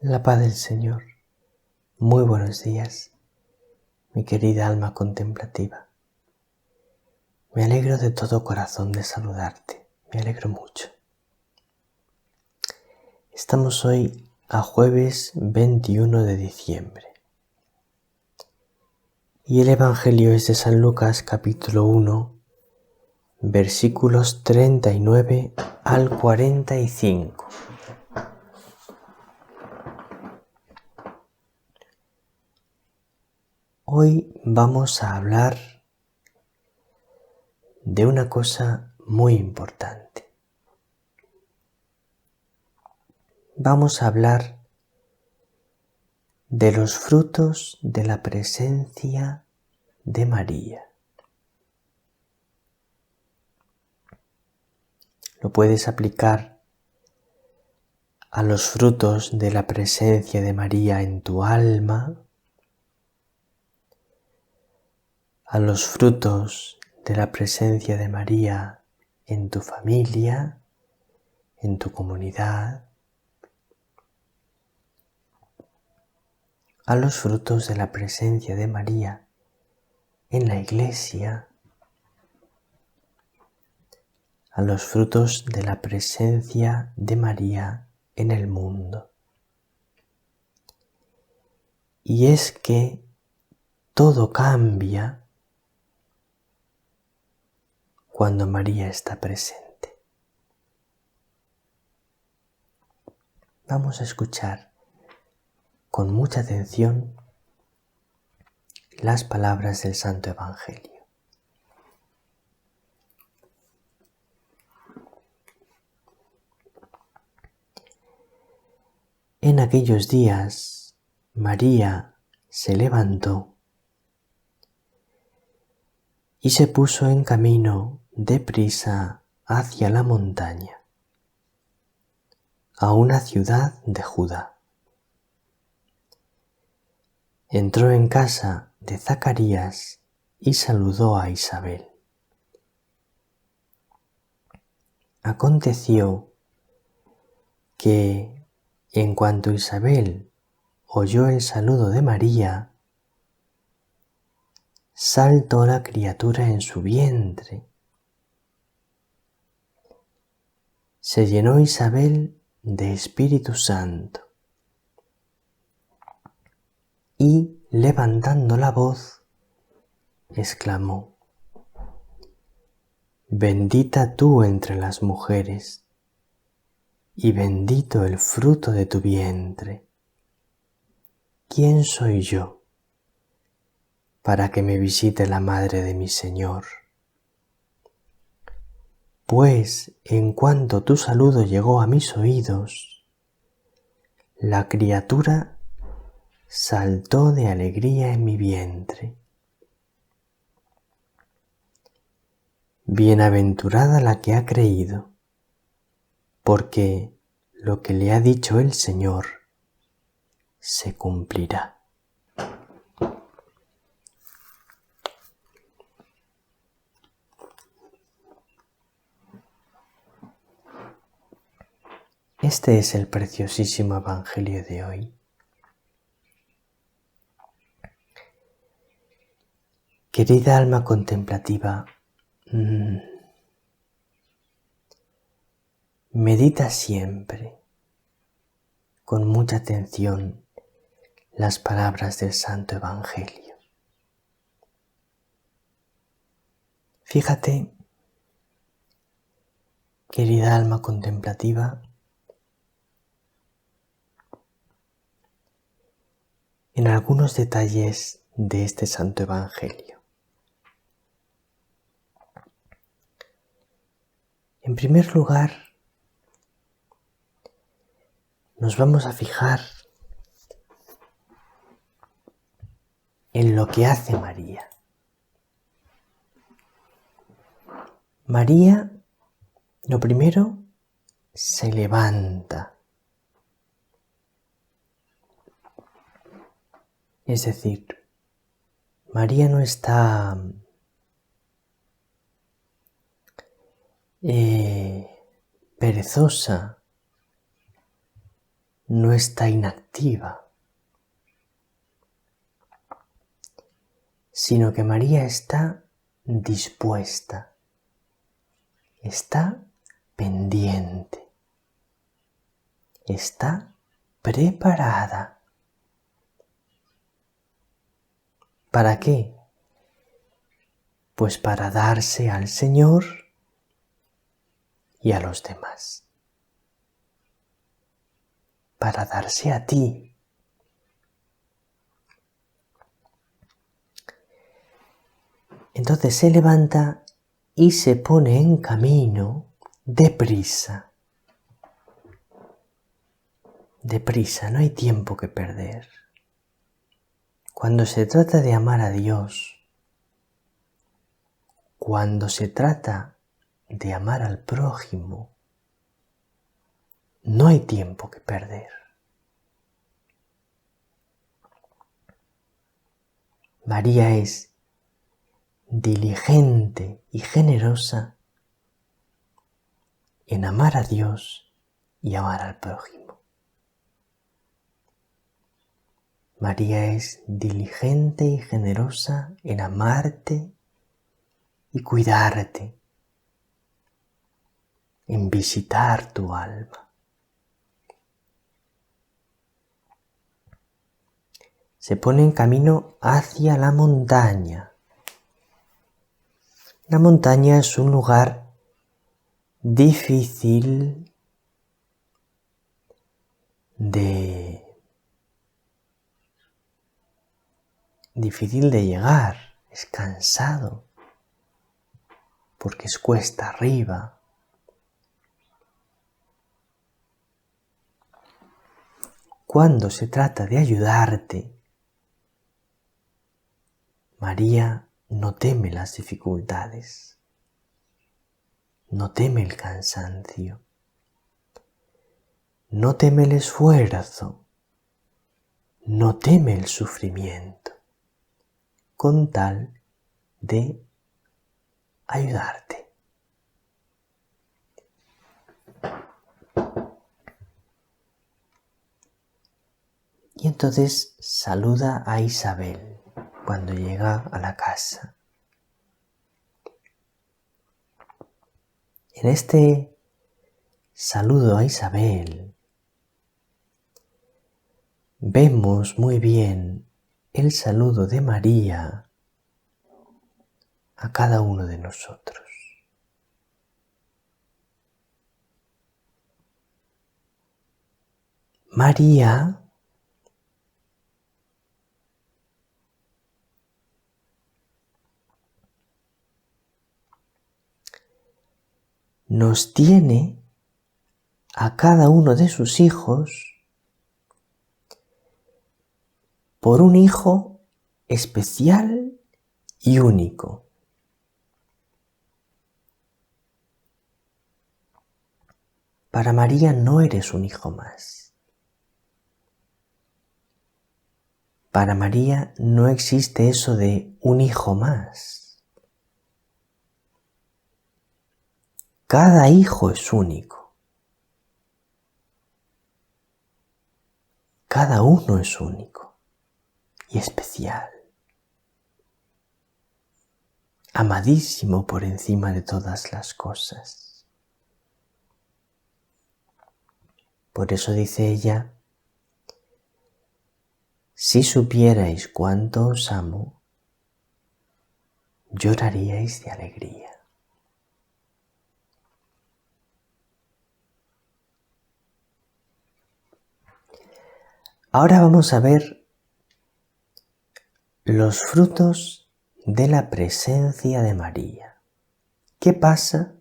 La paz del Señor. Muy buenos días, mi querida alma contemplativa. Me alegro de todo corazón de saludarte. Me alegro mucho. Estamos hoy a jueves 21 de diciembre. Y el Evangelio es de San Lucas capítulo 1, versículos 39 al 45. Hoy vamos a hablar de una cosa muy importante. Vamos a hablar de los frutos de la presencia de María. Lo puedes aplicar a los frutos de la presencia de María en tu alma, a los frutos de la presencia de María en tu familia, en tu comunidad, a los frutos de la presencia de María en la iglesia, a los frutos de la presencia de María en el mundo. Y es que todo cambia cuando María está presente. Vamos a escuchar con mucha atención las palabras del Santo Evangelio. En aquellos días, María se levantó y se puso en camino deprisa hacia la montaña, a una ciudad de Judá. Entró en casa de Zacarías y saludó a Isabel. Aconteció que, en cuanto Isabel oyó el saludo de María, saltó la criatura en su vientre. Se llenó Isabel de Espíritu Santo y, levantando la voz, exclamó: Bendita tú entre las mujeres, y bendito el fruto de tu vientre. ¿Quién soy yo para que me visite la madre de mi Señor? Pues en cuanto tu saludo llegó a mis oídos, la criatura saltó de alegría en mi vientre. Bienaventurada la que ha creído, porque lo que le ha dicho el Señor se cumplirá. Este es el preciosísimo Evangelio de hoy. Querida alma contemplativa, medita siempre con mucha atención las palabras del Santo Evangelio. Fíjate, querida alma contemplativa, en algunos detalles de este Santo Evangelio. En primer lugar, nos vamos a fijar en lo que hace María. María, lo primero, se levanta. Es decir, María no está perezosa, no está inactiva, sino que María está dispuesta, está pendiente, está preparada. ¿Para qué? Pues para darse al Señor y a los demás. Para darse a ti. Entonces se levanta y se pone en camino deprisa. Deprisa, no hay tiempo que perder. Cuando se trata de amar a Dios, cuando se trata de amar al prójimo, no hay tiempo que perder. María es diligente y generosa en amar a Dios y amar al prójimo. María es diligente y generosa en amarte y cuidarte, en visitar tu alma. Se pone en camino hacia la montaña. La montaña es un lugar difícil de llegar, es cansado, porque es cuesta arriba. Cuando se trata de ayudarte, María no teme las dificultades, no teme el cansancio, no teme el esfuerzo, no teme el sufrimiento, con tal de ayudarte. Y entonces saluda a Isabel cuando llega a la casa. En este saludo a Isabel vemos muy bien el saludo de María a cada uno de nosotros. María nos tiene a cada uno de sus hijos por un hijo especial y único. Para María no eres un hijo más. Para María no existe eso de un hijo más. Cada hijo es único. Cada uno es único y especial. Amadísimo por encima de todas las cosas. Por eso dice ella: si supierais cuánto os amo, lloraríais de alegría. Ahora vamos a ver los frutos de la presencia de María. ¿Qué pasa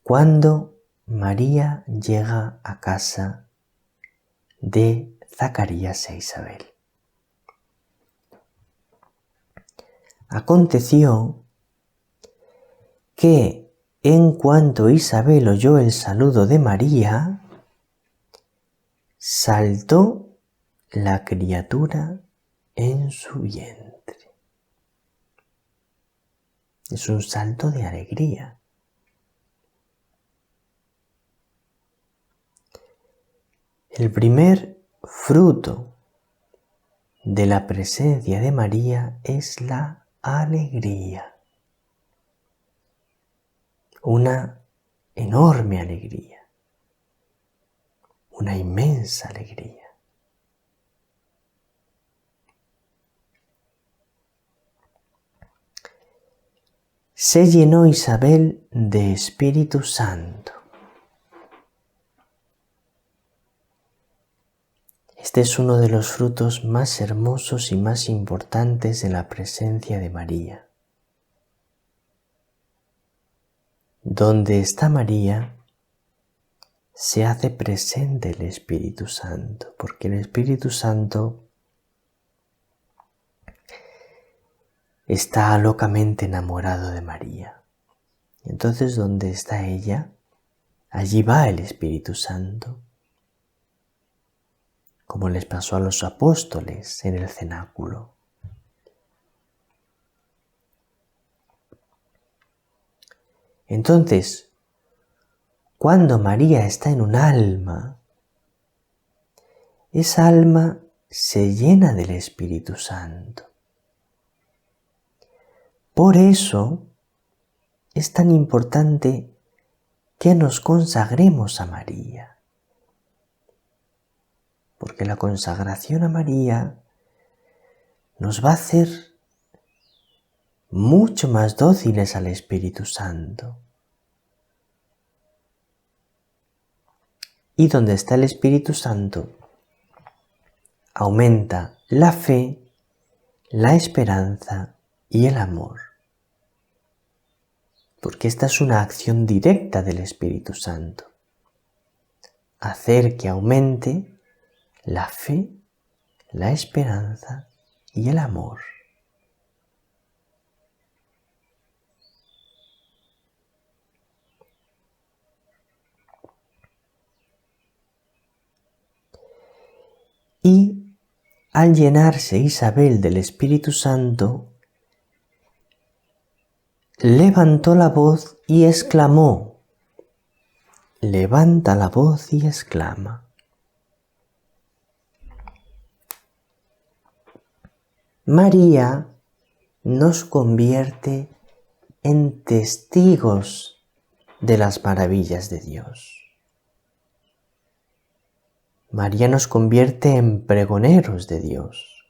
cuando María llega a casa de Zacarías e Isabel? Aconteció que en cuanto Isabel oyó el saludo de María, saltó la criatura en su vientre. Es un salto de alegría. El primer fruto de la presencia de María es la alegría. Una enorme alegría. Una inmensa alegría. Se llenó Isabel de Espíritu Santo. Este es uno de los frutos más hermosos y más importantes de la presencia de María. Donde está María, se hace presente el Espíritu Santo, porque el Espíritu Santo está locamente enamorado de María. Entonces, donde está ella, allí va el Espíritu Santo, como les pasó a los apóstoles en el cenáculo. Entonces, cuando María está en un alma, esa alma se llena del Espíritu Santo. Por eso es tan importante que nos consagremos a María, porque la consagración a María nos va a hacer mucho más dóciles al Espíritu Santo. Y donde está el Espíritu Santo, aumenta la fe, la esperanza y el amor. Porque esta es una acción directa del Espíritu Santo. Hacer que aumente la fe, la esperanza y el amor. Y al llenarse Isabel del Espíritu Santo, levantó la voz y exclamó. Levanta la voz y exclama. María nos convierte en testigos de las maravillas de Dios. María nos convierte en pregoneros de Dios.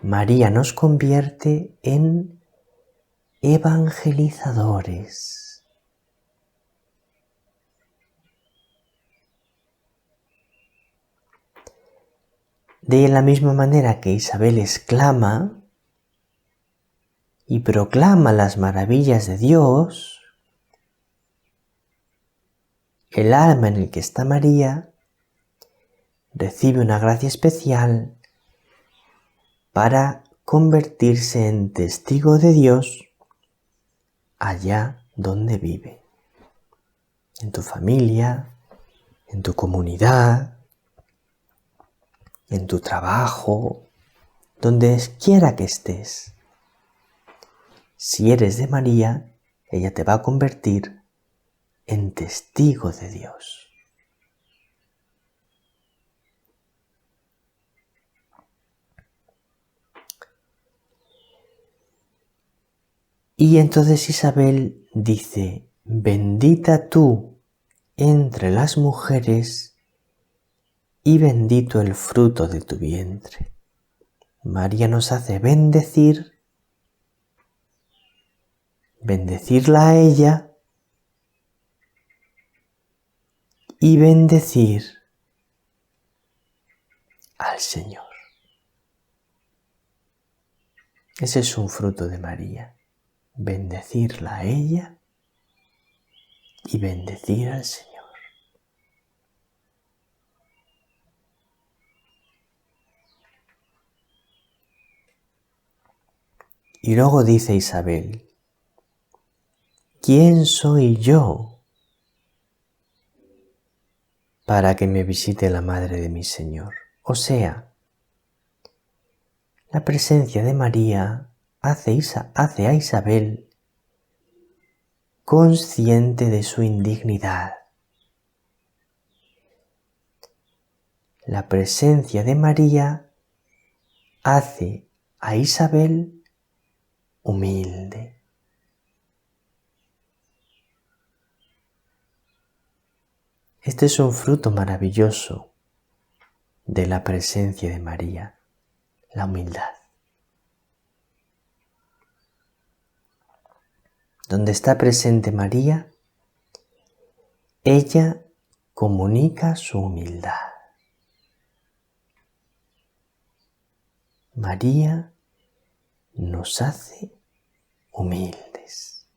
María nos convierte en evangelizadores. De la misma manera que Isabel exclama y proclama las maravillas de Dios, el alma en el que está María recibe una gracia especial para convertirse en testigo de Dios allá donde vive, en tu familia, en tu comunidad, en tu trabajo, donde quiera que estés. Si eres de María, ella te va a convertir en testigo de Dios. Y entonces Isabel dice, bendita tú entre las mujeres y bendito el fruto de tu vientre. María nos hace bendecirla a ella y bendecir al Señor. Ese es un fruto de María. Bendecirla a ella y bendecir al Señor. Y luego dice Isabel, ¿quién soy yo para que me visite la madre de mi Señor? O sea, la presencia de María hace a Isabel consciente de su indignidad. la presencia de María hace a Isabel humilde. Este es un fruto maravilloso de la presencia de María, la humildad. Donde está presente María, ella comunica su humildad. María nos hace humildes.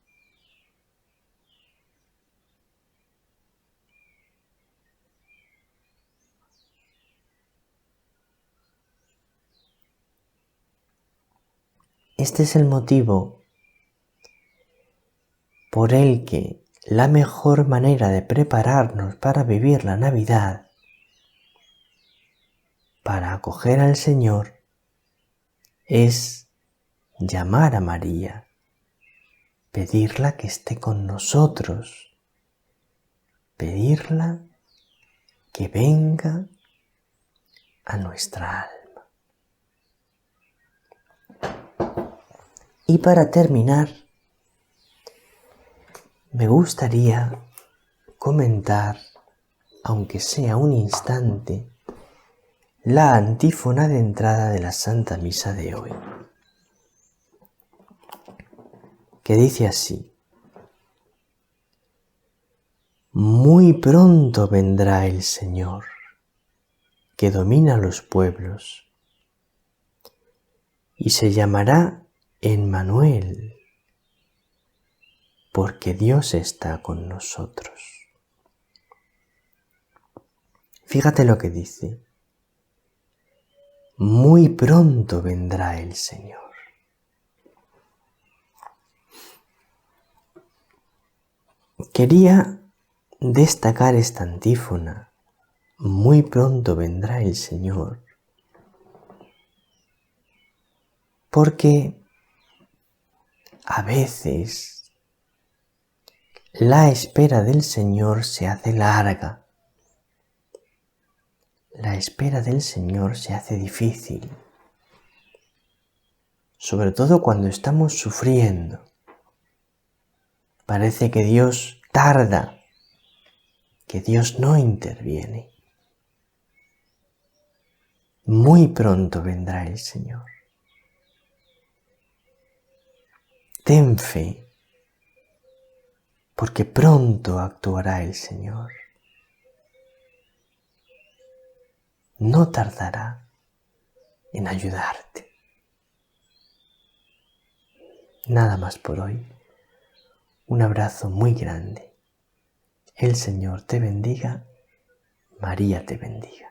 Este es el motivo por el que la mejor manera de prepararnos para vivir la Navidad, para acoger al Señor, es llamar a María, pedirla que esté con nosotros, pedirla que venga a nuestra alma. Y para terminar, me gustaría comentar, aunque sea un instante, la antífona de entrada de la Santa Misa de hoy, que dice así: muy pronto vendrá el Señor, que domina los pueblos, y se llamará Emmanuel, porque Dios está con nosotros. Fíjate lo que dice: muy pronto vendrá el Señor. Quería destacar esta antífona, muy pronto vendrá el Señor, porque a veces la espera del Señor se hace larga, la espera del Señor se hace difícil, sobre todo cuando estamos sufriendo. Parece que Dios tarda, que Dios no interviene. Muy pronto vendrá el Señor. Ten fe, porque pronto actuará el Señor. No tardará en ayudarte. Nada más por hoy. Un abrazo muy grande. El Señor te bendiga. María te bendiga.